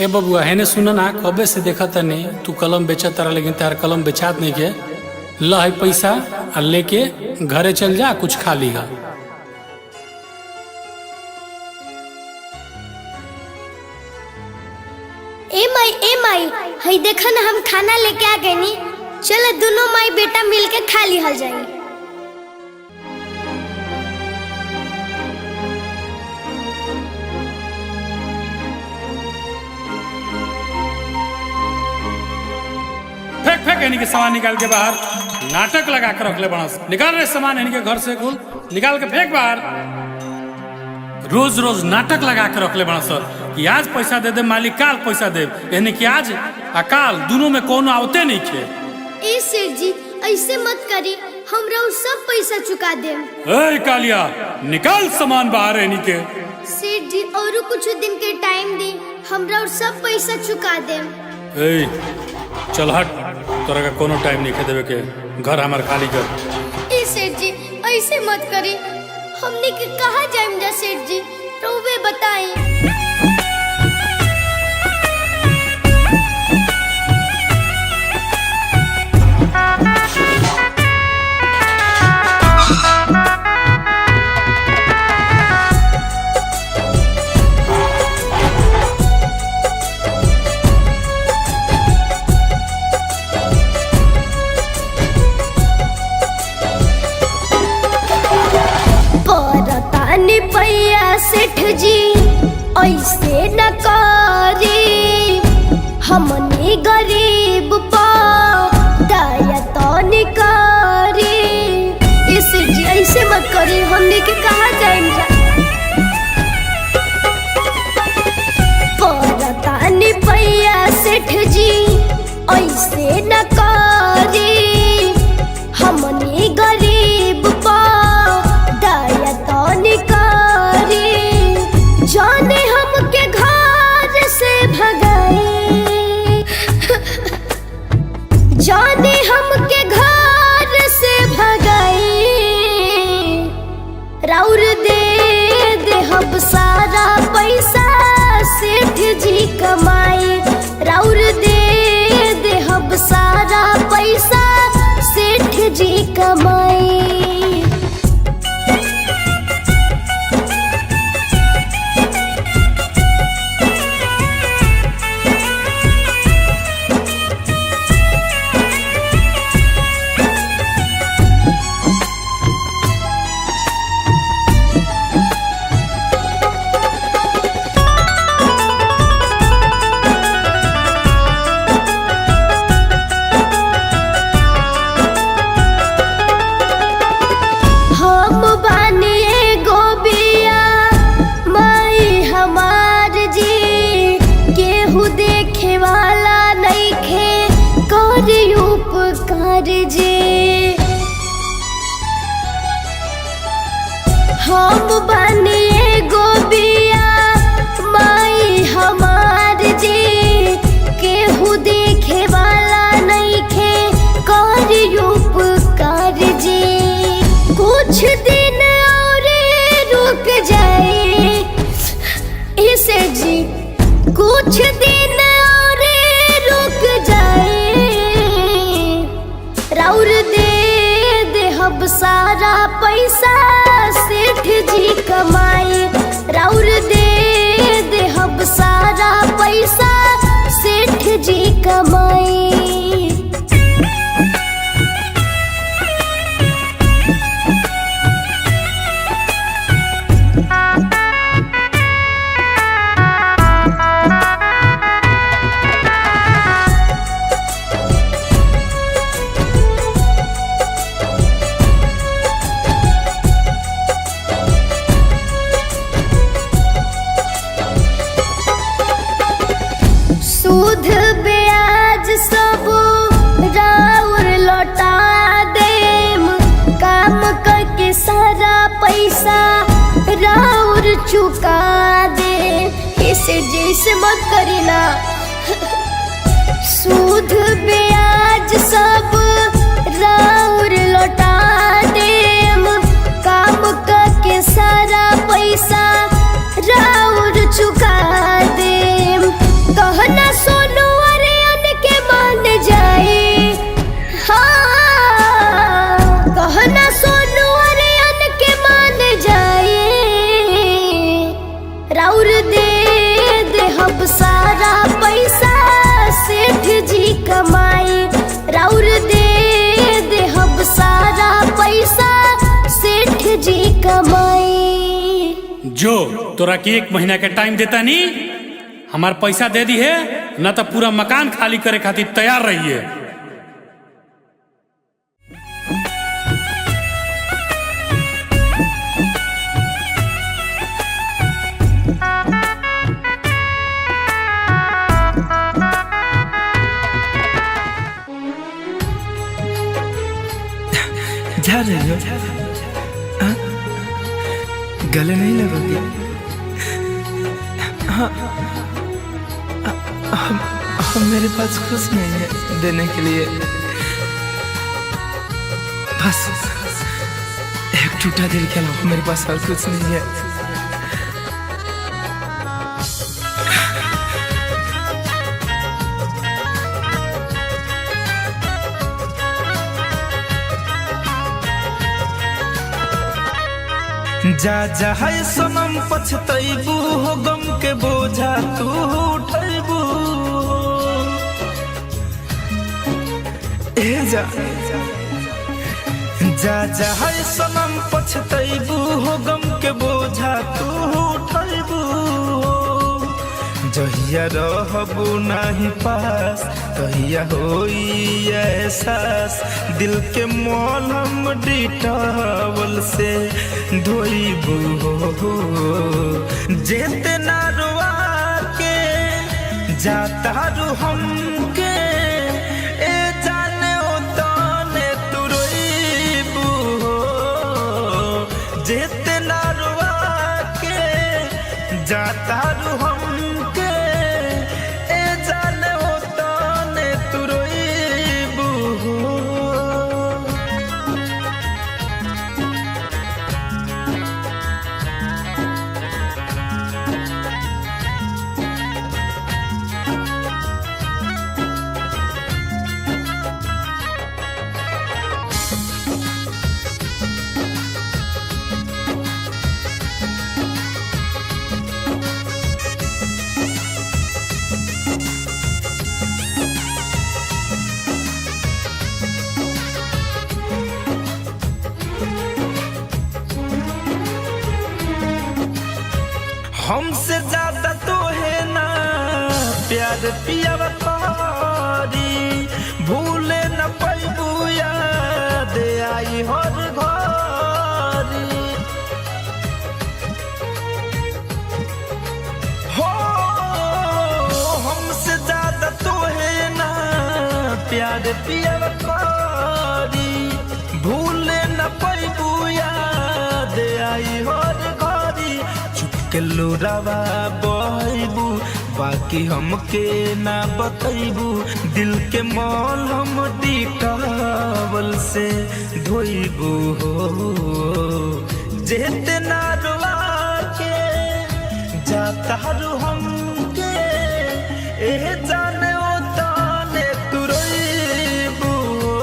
ए बबुआ है ने सुन ना, कबे से देखा तनी तू कलम बेचत तारा, लेकिन तार कलम बेचात नहीं के। ल है पैसा आ लेके घरे चल जा, कुछ खा लीगा। ए माई हई देखा ना, हम खाना लेके आ गए नी। चलो दोनों माई बेटा मिलके खा लिहल जाई। फेंक इनके सामान निकाल के बाहर। नाटक लगा कर रख ले बड़स। निकाल रहे सामान इनके घर से, कुल निकाल के फेंक बाहर। रोज रोज नाटक लगा कर रख ले बड़स कि आज पैसा दे दे मालिक, काल पैसा दे, यानी कि आज आ काल दोनों में कोनो आवते नहीं खे। ए सेठ जी ऐसे मत करी, हमरा उ सब पैसा चुका दे। ए कालिया निकाल सामान बाहर इनके। सेठ जी और कुछ दिन के टाइम दी, हमरा उ सब पैसा चुका दे। ए चल हट, तोरा का कोनो टाइम नहीं खे देवे के, घर हमार खाली कर। ए सेठ जी ऐसे मत करी, हमने के कहा जाएम जा सेठ जी, रोवे बताई। सेठ जी ऐसे न करी, हमने गरीब पा दया तो निकारी। सेठ जी ऐसे मत करी, हमने के कहा जाएंगे। परतानी पैया सेठ जी ऐसे न करी, हमने गरीब पा दया तो निकारी। जाने हमके घर से भगाई, जाने हमके घर से भगाई। राउर दे हम सारा पैसा सेठ जी कमाई। राउर दे हम सारा पैसा सेठ जी कमाई। हम बनिए गोबिया माई हमार जी, केहू देखे वाला नहीं खे करी उपकार जी। कुछ दिन और रुक जाए इसे जी, कुछ दिन और रुक जाए। राउर दे हम सारा पैसा सेठ जी कमाई। राउर दे हम सारा पैसा सेठ जी कमाई। सूद ब्याज सब राउर लौटा देम, काम करके सारा पैसा राउर चुका दे। इसे जैसे मत करी ना, सूद ब्याज सब राउर लौटा देम, काम करके सारा पैसा राउर चुका देम। कह जो तोरा के 1 महीना के टाइम देता नहीं, हमार पैसा दे दी है ना तो पूरा मकान खाली करे खातिर तैयार रहिए। जा रही हो? हाँ? गले नहीं लगोगी? हाँ, हम मेरे पास कुछ नहीं है देने के लिए, बस एक टूटा दिल के अलावा मेरे पास और कुछ नहीं है। जा जा है सनम पछतैबू हो, गम के बोझा तू उठैबू। ए जा जा जा है सनम पछतैबू हो, गम के बोझा तू उठैबू। जहिया रहबू नहीं पास तहिया होई एहसास, दिल के मौलम डिटावल से धोइबू हो। जेते ना रुआ के जाता रू हमके, ए जाने ओ ताने तू रोइबू हो। जेते ना रुआ के जाता रू हमके, हमसे ज्यादा तो है ना प्यार पिया तारी, भूले न पैबू याद आई हर घरी। हो हमसे ज्यादा तो है ना प्यार पिया तारी, भूले न पैबू याद आई हर घरी। के लोरावा बहबू बाकी हमके ना बतैबू, दिल के मौल हम डिटावल से धोइबू हो। जेते ना रुआ के जाता रू हमके, ए जाने ओ ताने तू रोइबू हो।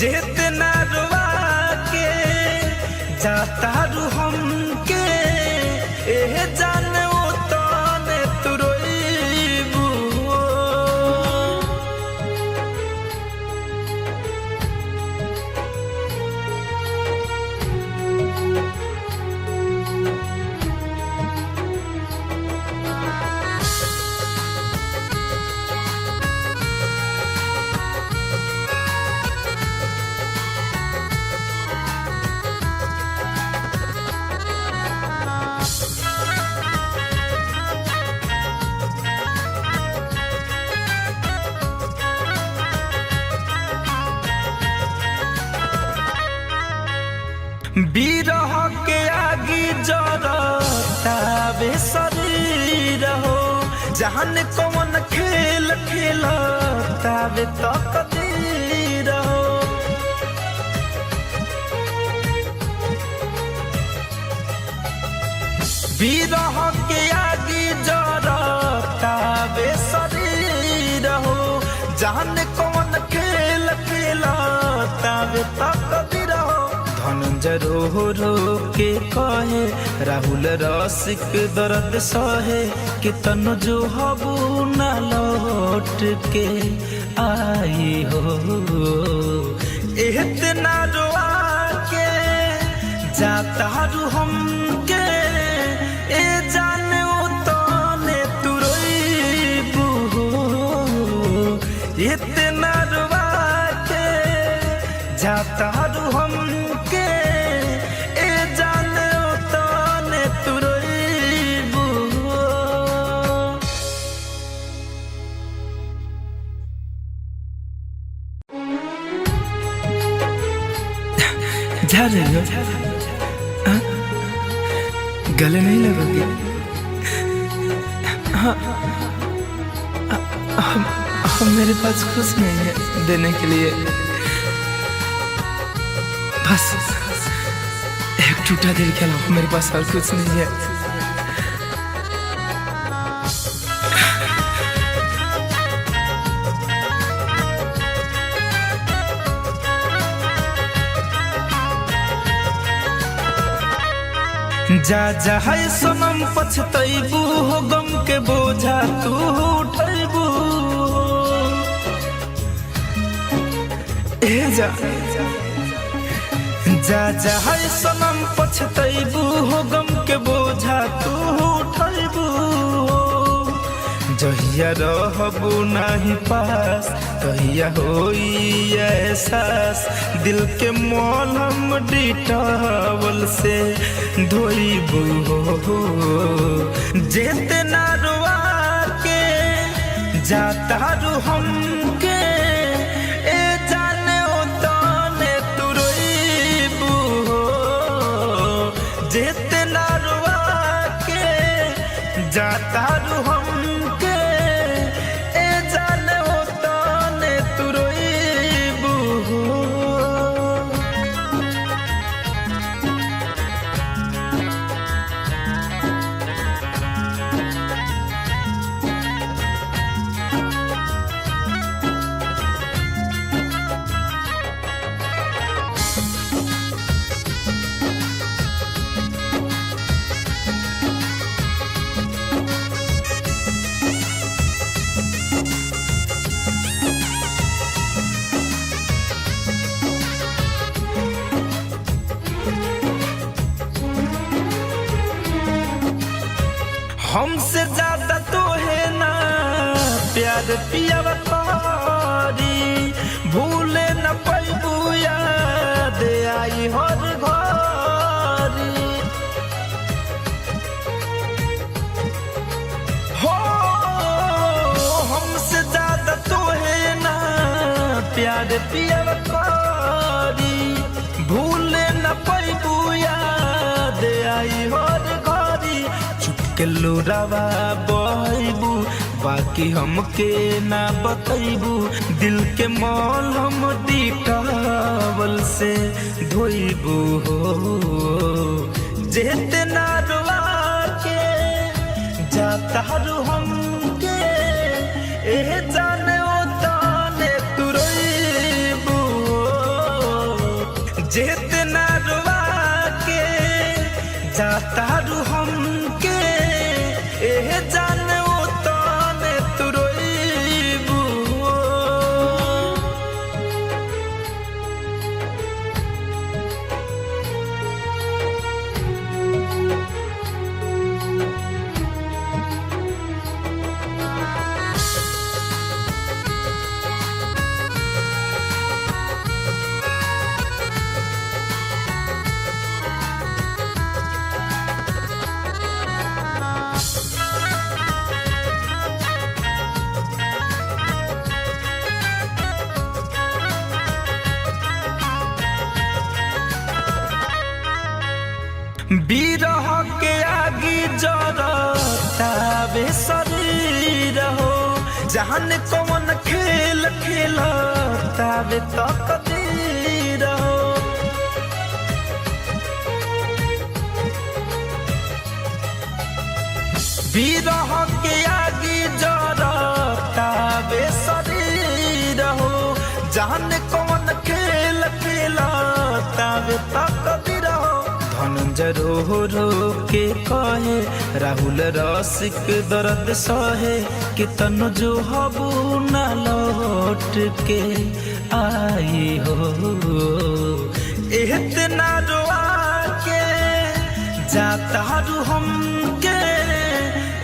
जेते ना रुआ के जाता रू हमके, एह जाने ओ ताने तू रोइबू हो। बिरह के आगी जरतावे शरीर हो, जहान कौन खेल खेलतावे तकदीर हो। बिरह के आगी जरतावे शरीर हो, जहान कौन खेल खेलतावे तकदीर हो। धनंजय रो रो के कहे राहुल रसिक दर्द सहे, कि तन जो हबू ना लौट के आई हो। इतना रोआ के जाता रू हमके, जाता रू हमके ए जाने ताने तुरईबू जा रही हो? हाँ? गले नहीं लगोगे? हाँ, हम मेरे पास कुछ नहीं है देने के लिए, बस एक टूटा दिल के अलावा मेरे पास और कुछ नहीं है। जा जा है सनम पछतैबू हो गम के बोझा तू उठैबू ए जा जा जा है सनम पछतैबू हो गम के बोझा तू उठैबू जहिया रहबू नहीं पास तहिया होई एहसास दिल के मलहम डिटावल से धोइबू हो जेते ना रुआ के जाता रू हमके ए जाने ओ ताने तू रोइबू हो जेते ना रुआ के जाता रू हमके ए जाने ओ ताने तू रोइबू हो। हमसे ज्यादा तो है ना प्यार पियावा तारी भूले न पैबू याद आई हर घरी हो हमसे ज्यादा तो है ना प्यार पियावा तारी भूले न पैबू याद आई हर घरी के लोरावा बहबू बाकी हमके ना बतैबू दिल के मौल हम डिटावल से धोइबू हो जेते ना रुआ के जाता रू हमके ए जाने ओ ताने तू रोइबू हो जेते ना रुआ के जाता रू हमके ए जाने ओ ताने तू रोइबू हो। बिरह के आगे जरतावे शरीर हो जहन कौन खेल खेलतावे तकदीर हो बिरह के आगे जरतावे शरीर हो जहन कौन खेल खेलतावे तकदीर हो धनंजय रो रो के कहे राहुल रसिक दर्द सहे कि तनु जो हबू न लौट के आई हो इतना रोआ के जाता रू हमके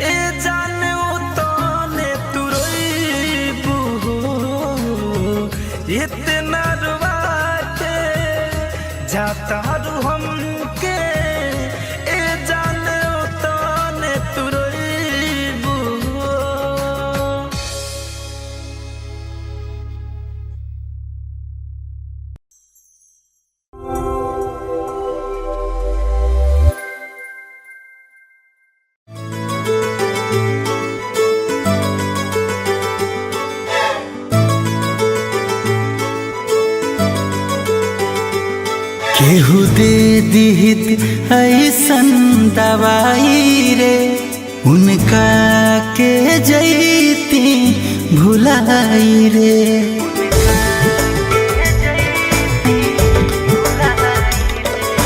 ए जाने ओ ताने तू रोइबू हो इतना रोआ के चाहता रू हमके ए जाने उताने तुरईबू केहू दे दिहित ऐसन दवाई रे उनका के जैती भुलाई रे।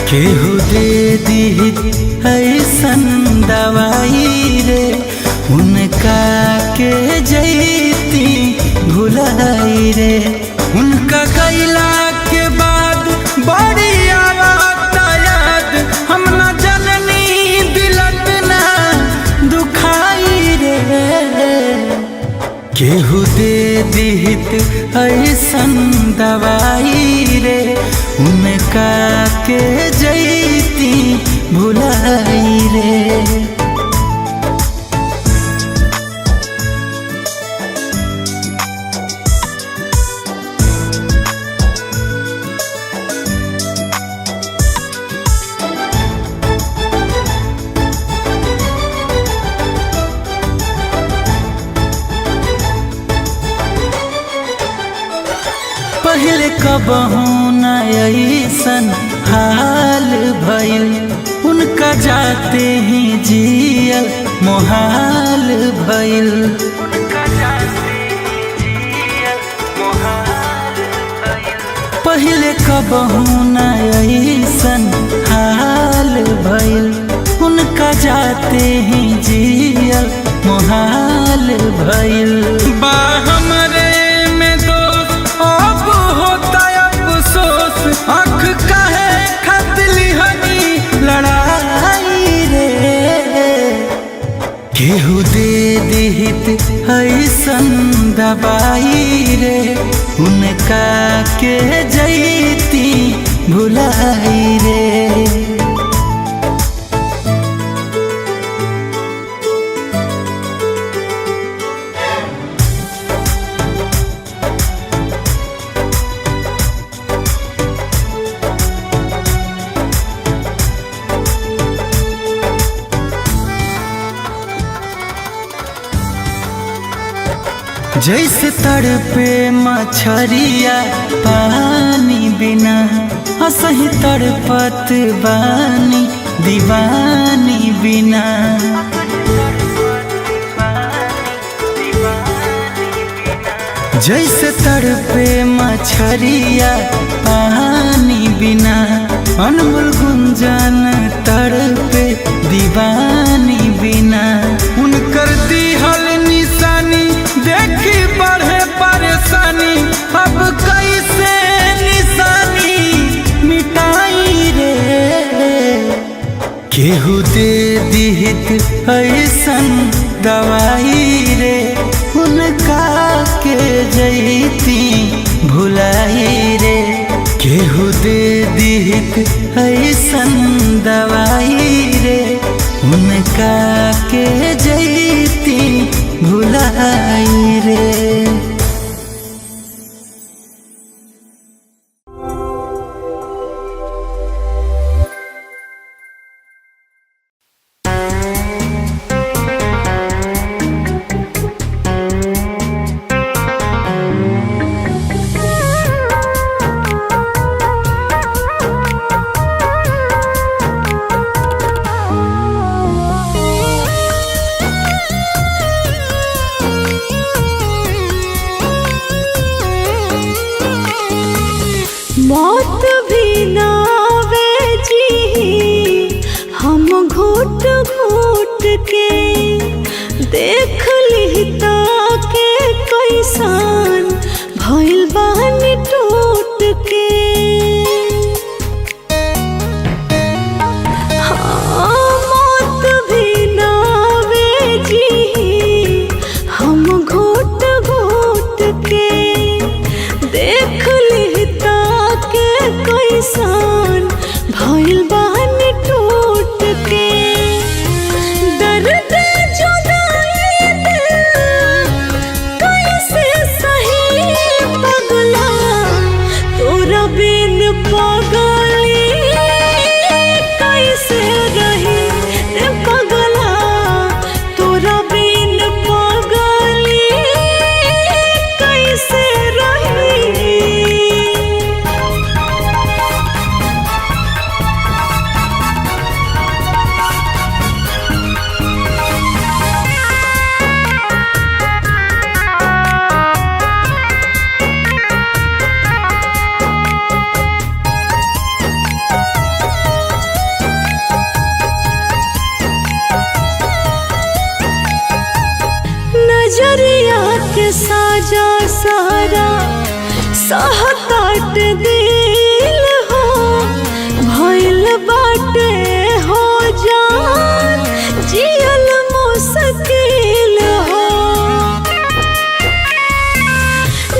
केहू दे दिहित ऐसन दवाई रे उनका के जैती भुलाई रे। उनका गैला के बाद बड़ी आवत याद हम न जननी दिलत ना दुखाई रे। केहू दे दिहित ऐसन दवाई रे उनका के जैती भुलाई रे। पहले कबहू न ऐसन हाल भइल उनका जाते ही जियल मोहाल भइल। पहले कबहू न ऐसन हाल भइल उनका जाते ही जियल मोहाल भइल। बा हमरे में दोस्त अब होता अफसोस आँख काहे खतली हनी लड़ाई रे। केहू दे दिहित ऐसन दवाई रे उनका के जैती भुलाई रे। जैसे तड़पे मछरिया पानी बिना असही तड़पत बानी दीवानी बिना। जैसे तड़पे मछरिया पानी बिना अनमोल गुंजन तड़पे दीवानी बिना। उनकर दिहल निशानी देखी बढ़े परेशानी अब कैसे निशानी मिटाई रे। केहू दे दिहित ऐसन दवाई रे उनका के जैती भुलाई रे। केहू दे दिहित ऐसन दवाई रे उनका के जैती भुलाई रे। मौत भी ना आवे जी हम घुट घुट के देख लिहता के कैसान भइल बानी टूट के। हाँ, मौत भी ना आवे जी हम घुट घुट के देख लिहता के कैसान सारा सहतात दिल हो भइल बाटे हो जान जियल मुश्किल हो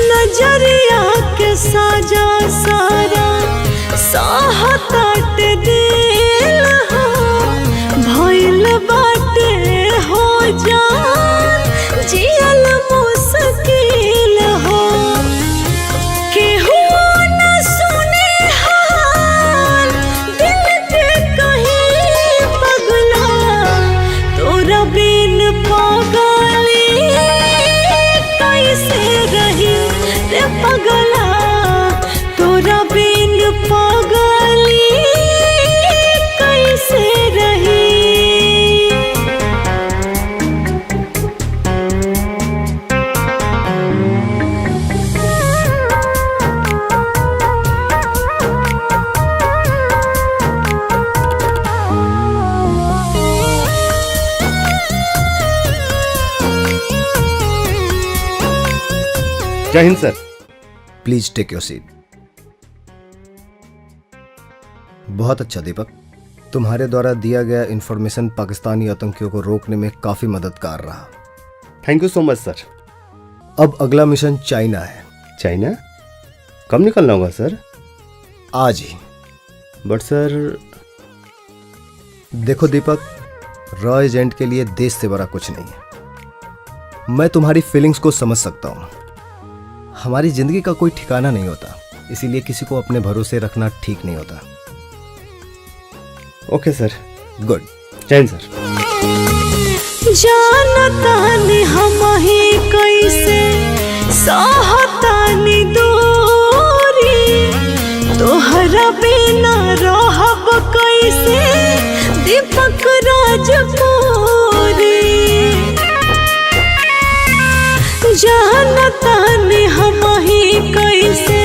नजरिया के साजा सारा सहतात दिल हो भइल बाटे हो जान जियल मुश्किल हो केहू न सुने हाल दिल के कहीं पगला तोरा बिन पागली कैसे रही रे पगला तोरा बिन पागली कैसे रही। जय हिंद sir. Please take your seat. बहुत अच्छा दीपक, तुम्हारे द्वारा दिया गया इंफॉर्मेशन पाकिस्तानी आतंकियों को रोकने में काफी मददगार रहा। थैंक यू सो मच सर। अब अगला मिशन चाइना है। चाइना? कब निकलना होगा सर? आज ही। बट सर देखो दीपक, रॉ एजेंट के लिए देश से बड़ा कुछ नहीं है। मैं तुम्हारी फीलिंग्स को समझ सकता हूं। हमारी जिंदगी का कोई ठिकाना नहीं होता, इसीलिए किसी को अपने भरोसे रखना ठीक नहीं होता। ओके सर। गुड। जय हिंद सर। जानतानी हम ही कैसे सहतानी दूरी तोहरा बिना रहब कैसे दीपक राजपुरी जानतानी हम ही कैसे